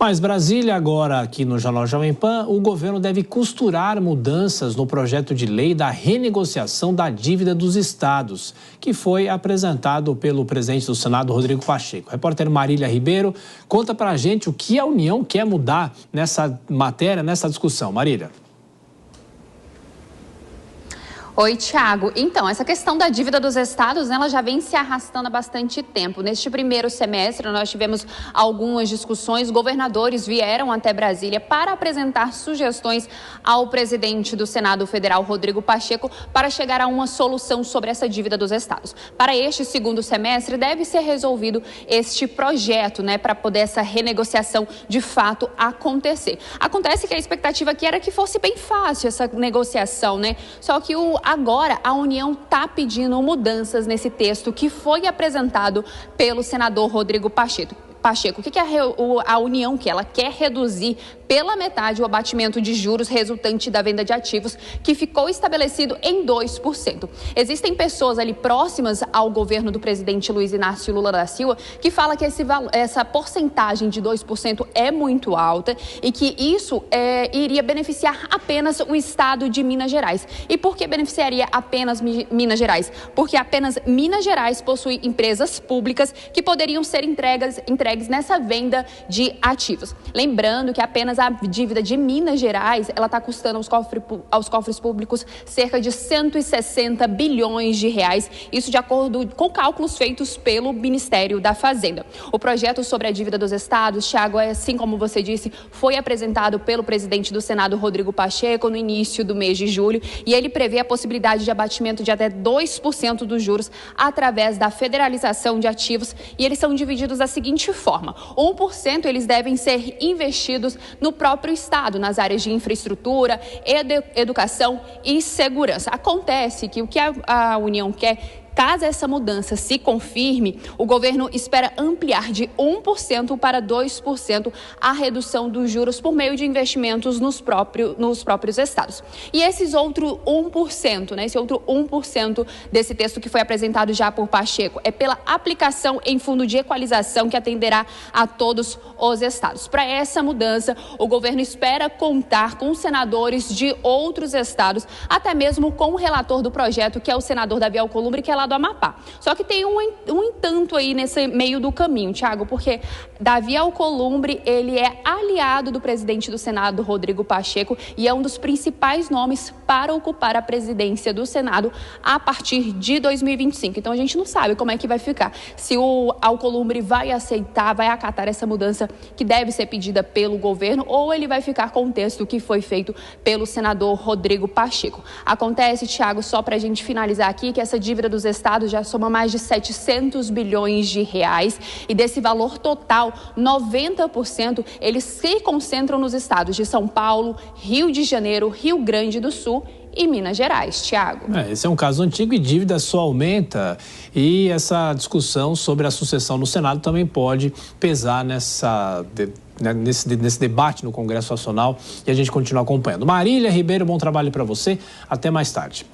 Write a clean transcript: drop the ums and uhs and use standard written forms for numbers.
Mas Brasília, agora aqui no Jornal Jovem Pan, o governo deve costurar mudanças no projeto de lei da renegociação da dívida dos estados, que foi apresentado pelo presidente do Senado, Rodrigo Pacheco. A repórter Marília Ribeiro conta pra gente o que a União quer mudar nessa matéria, nessa discussão. Marília. Oi, Thiago. Então, essa questão da dívida dos estados, ela já vem se arrastando há bastante tempo. Neste primeiro semestre, nós tivemos algumas discussões. Governadores vieram até Brasília para apresentar sugestões ao presidente do Senado Federal, Rodrigo Pacheco, para chegar a uma solução sobre essa dívida dos estados. Para este segundo semestre, deve ser resolvido este projeto, para poder essa renegociação de fato acontecer. Acontece que a expectativa aqui era que fosse bem fácil essa negociação, Só que agora a União está pedindo mudanças nesse texto que foi apresentado pelo senador Rodrigo Pacheco. O que a União quer? Ela quer reduzir pela metade o abatimento de juros resultante da venda de ativos, que ficou estabelecido em 2%. Existem pessoas ali próximas ao governo do presidente Luiz Inácio Lula da Silva que falam que essa porcentagem de 2% é muito alta e que isso iria beneficiar apenas o estado de Minas Gerais. E por que beneficiaria apenas Minas Gerais? Porque apenas Minas Gerais possui empresas públicas que poderiam ser entregues nessa venda de ativos. Lembrando que apenas a dívida de Minas Gerais, ela está custando aos cofres públicos cerca de 160 bilhões de reais, isso de acordo com cálculos feitos pelo Ministério da Fazenda. O projeto sobre a dívida dos estados, Thiago, assim como você disse, foi apresentado pelo presidente do Senado, Rodrigo Pacheco, no início do mês de julho, e ele prevê a possibilidade de abatimento de até 2% dos juros através da federalização de ativos, e eles são divididos da seguinte forma: 1% eles devem ser investidos no próprio estado, nas áreas de infraestrutura, educação e segurança. Acontece que o que a União quer, caso essa mudança se confirme, o governo espera ampliar de 1% para 2% a redução dos juros por meio de investimentos nos próprios estados. E esse outro 1% desse texto que foi apresentado já por Pacheco é pela aplicação em fundo de equalização que atenderá a todos os estados. Para essa mudança, o governo espera contar com senadores de outros estados, até mesmo com o relator do projeto, que é o senador Davi Alcolumbre, que é lá do Amapá. Só que tem um entanto aí nesse meio do caminho, Thiago, porque Davi Alcolumbre, ele é aliado do presidente do Senado, Rodrigo Pacheco, e é um dos principais nomes para ocupar a presidência do Senado a partir de 2025. Então a gente não sabe como é que vai ficar, se o Alcolumbre vai aceitar, vai acatar essa mudança que deve ser pedida pelo governo, ou ele vai ficar com o texto que foi feito pelo senador Rodrigo Pacheco. Acontece, Thiago, só para a gente finalizar aqui, que essa dívida dos estados já soma mais de 700 bilhões de reais, e desse valor total, 90% eles se concentram nos estados de São Paulo, Rio de Janeiro, Rio Grande do Sul e Minas Gerais, Thiago. Esse é um caso antigo e dívida só aumenta, e essa discussão sobre a sucessão no Senado também pode pesar nesse debate no Congresso Nacional, e a gente continua acompanhando. Marília Ribeiro, bom trabalho para você, até mais tarde.